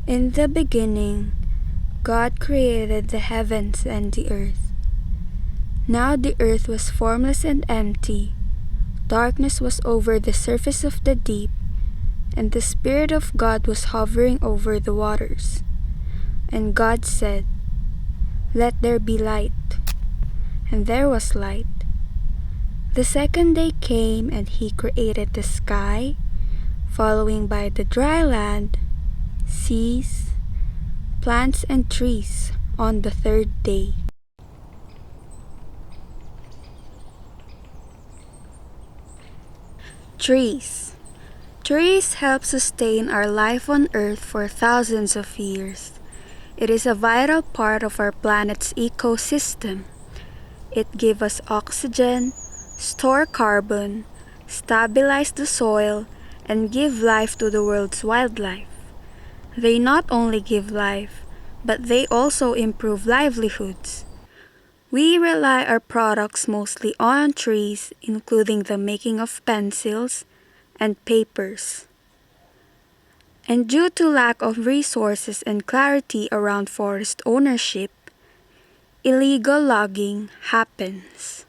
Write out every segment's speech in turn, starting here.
In the beginning, God created the heavens and the earth. Now the earth was formless and empty. Darkness was over the surface of the deep, and the Spirit of God was hovering over the waters. And God said, "Let there be light." And there was light. The second day came, and He created the sky, following by the dry land, seas, plants and trees on the third day. Trees. Trees help sustain our life on Earth for thousands of years. It is a vital part of our planet's ecosystem. It gives us oxygen, store carbon, stabilize the soil, and give life to the world's wildlife. They not only give life, but they also improve livelihoods. We rely our products mostly on trees, including the making of pencils and papers. And due to lack of resources and clarity around forest ownership, illegal logging happens.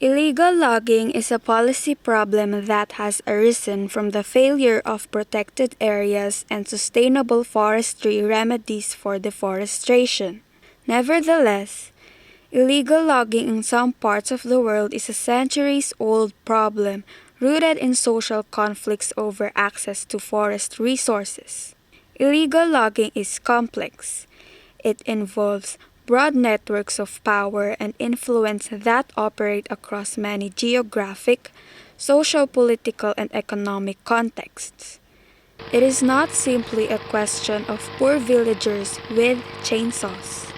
Illegal logging is a policy problem that has arisen from the failure of protected areas and sustainable forestry remedies for deforestation. Nevertheless, illegal logging in some parts of the world is a centuries-old problem rooted in social conflicts over access to forest resources. Illegal logging is complex. It involves broad networks of power and influence that operate across many geographic, socio-political, and economic contexts. It is not simply a question of poor villagers with chainsaws.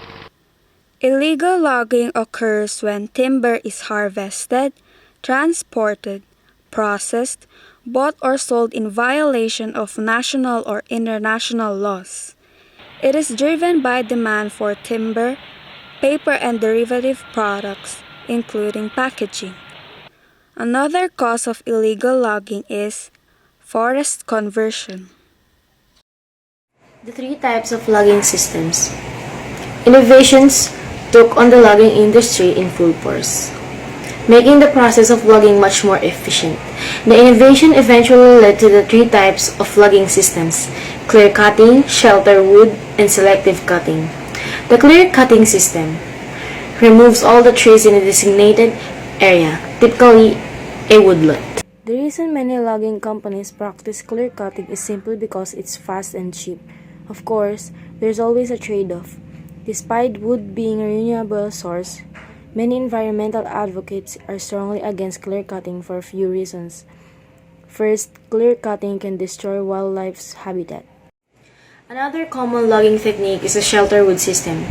Illegal logging occurs when timber is harvested, transported, processed, bought or sold in violation of national or international laws. It is driven by demand for timber, paper and derivative products, including packaging. Another cause of illegal logging is forest conversion. The three types of logging systems. Innovations took on the logging industry in full force, making the process of logging much more efficient. The innovation eventually led to the three types of logging systems: clear cutting, shelter wood, and selective cutting. The clear cutting system removes all the trees in a designated area, typically a woodlot. The reason many logging companies practice clear cutting is simply because it's fast and cheap. Of course, there's always a trade-off. Despite wood being a renewable source, many environmental advocates are strongly against clear cutting for a few reasons. First, clear cutting can destroy wildlife's habitat. Another common logging technique is a shelter wood system,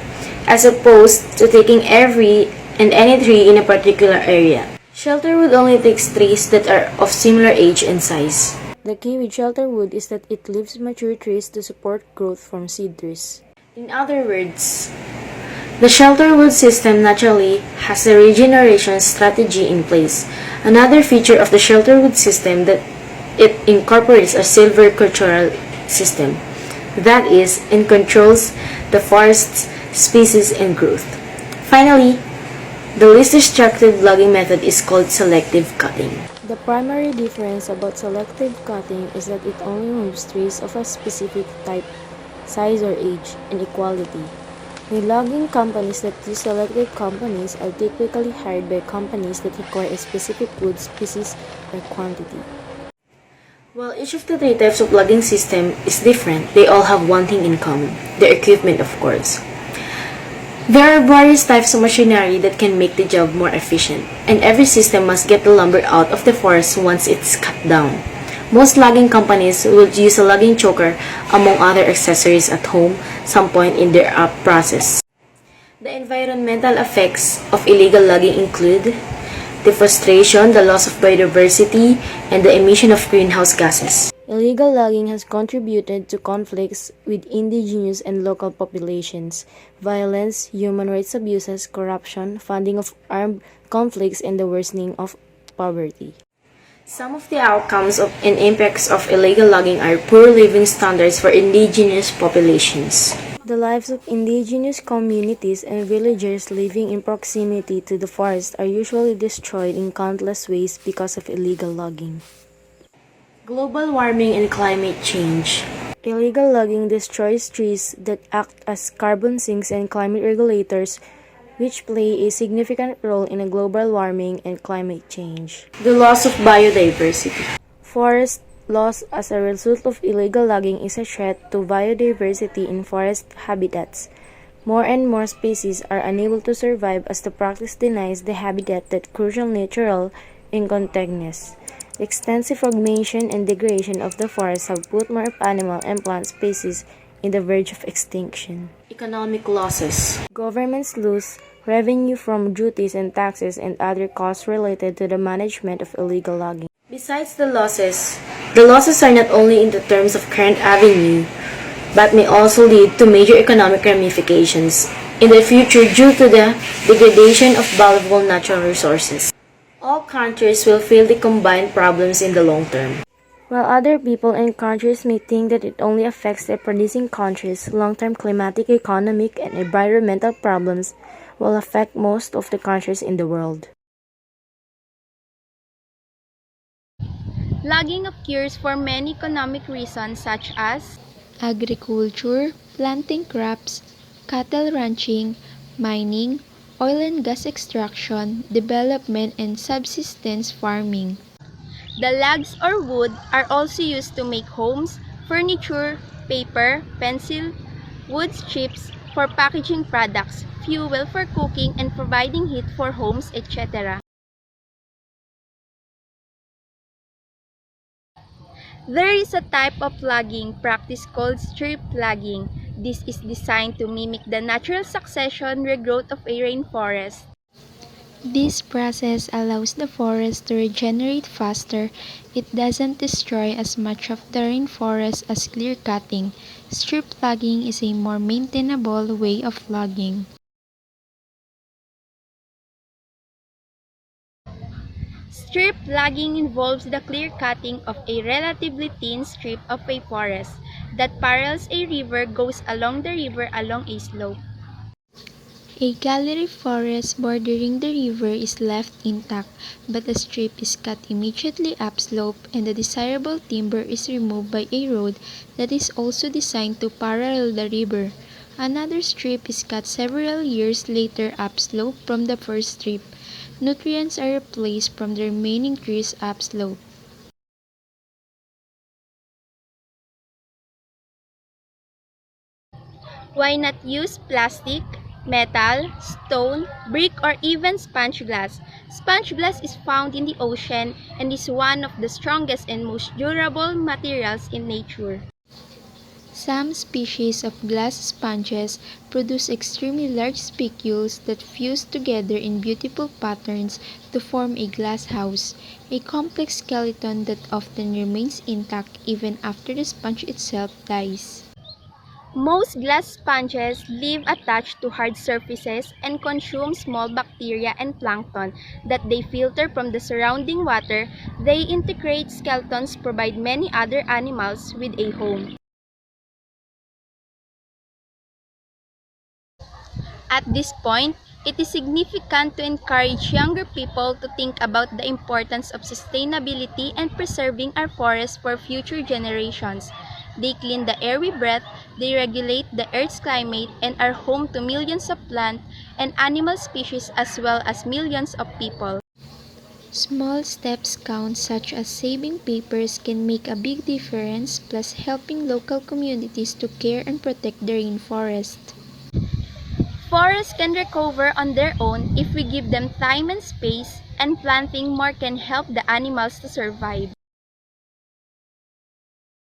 as opposed to taking every and any tree in a particular area. Shelter wood only takes trees that are of similar age and size. The key with shelter wood is that it leaves mature trees to support growth from seed trees. In other words, the shelter wood system naturally has a regeneration strategy in place. Another feature of the shelter wood system that it incorporates a silvicultural system. That is, it controls the forest's species and growth. Finally, the least destructive logging method is called selective cutting. The primary difference about selective cutting is that it only removes trees of a specific type, size or age, and equality. The logging companies that use selective companies are typically hired by companies that require a specific wood species or quantity. While each of the three types of logging system is different, they all have one thing in common: their equipment, of course. There are various types of machinery that can make the job more efficient, and every system must get the lumber out of the forest once it's cut down. Most logging companies will use a logging choker among other accessories at home some point in their process. The environmental effects of illegal logging include deforestation, the loss of biodiversity, and the emission of greenhouse gases. Illegal logging has contributed to conflicts with indigenous and local populations, violence, human rights abuses, corruption, funding of armed conflicts, and the worsening of poverty. Some of the outcomes and impacts of illegal logging are poor living standards for indigenous populations. The lives of indigenous communities and villagers living in proximity to the forest are usually destroyed in countless ways because of illegal logging. Global warming and climate change. Illegal logging destroys trees that act as carbon sinks and climate regulators, which play a significant role in global warming and climate change. The loss of biodiversity. Forest loss as a result of illegal logging is a threat to biodiversity in forest habitats. More and more species are unable to survive as the practice denies the habitat that crucial natural incontactness. Extensive fragmentation and degradation of the forests have put more animal and plant species in the verge of extinction. Economic losses. Governments lose revenue from duties and taxes and other costs related to the management of illegal logging. Besides the losses are not only in the terms of current revenue, but may also lead to major economic ramifications in the future due to the degradation of valuable natural resources. All countries will feel the combined problems in the long term. While other people and countries may think that it only affects the producing countries, long-term climatic, economic, and environmental problems will affect most of the countries in the world. Logging occurs for many economic reasons such as agriculture, planting crops, cattle ranching, mining, oil and gas extraction, development, and subsistence farming. the logs or wood are also used to make homes, furniture, paper, pencil, wood chips for packaging products, fuel for cooking and providing heat for homes, etc. There is a type of logging practice called strip logging. This is designed to mimic the natural succession regrowth of a rainforest. This process allows the forest to regenerate faster. It doesn't destroy as much of the rainforest as clear cutting. Strip logging is a more maintainable way of logging. Strip logging involves the clear cutting of a relatively thin strip of a forest that parallels a river goes along the river along a slope. A gallery forest bordering the river is left intact, but a strip is cut immediately upslope and the desirable timber is removed by a road that is also designed to parallel the river. Another strip is cut several years later upslope from the first strip. Nutrients are replaced from the remaining trees upslope. Why not use plastic, metal, stone, brick, or even sponge glass? Sponge glass is found in the ocean and is one of the strongest and most durable materials in nature. Some species of glass sponges produce extremely large spicules that fuse together in beautiful patterns to form a glass house, a complex skeleton that often remains intact even after the sponge itself dies. Most glass sponges live attached to hard surfaces and consume small bacteria and plankton that they filter from the surrounding water. They integrate skeletons provide many other animals with a home. At this point, it is significant to encourage younger people to think about the importance of sustainability and preserving our forests for future generations. They clean the air we breathe, they regulate the Earth's climate, and are home to millions of plant and animal species as well as millions of people. Small steps count, such as saving papers can make a big difference, plus helping local communities to care and protect the rainforest. Forests can recover on their own if we give them time and space, and planting more can help the animals to survive.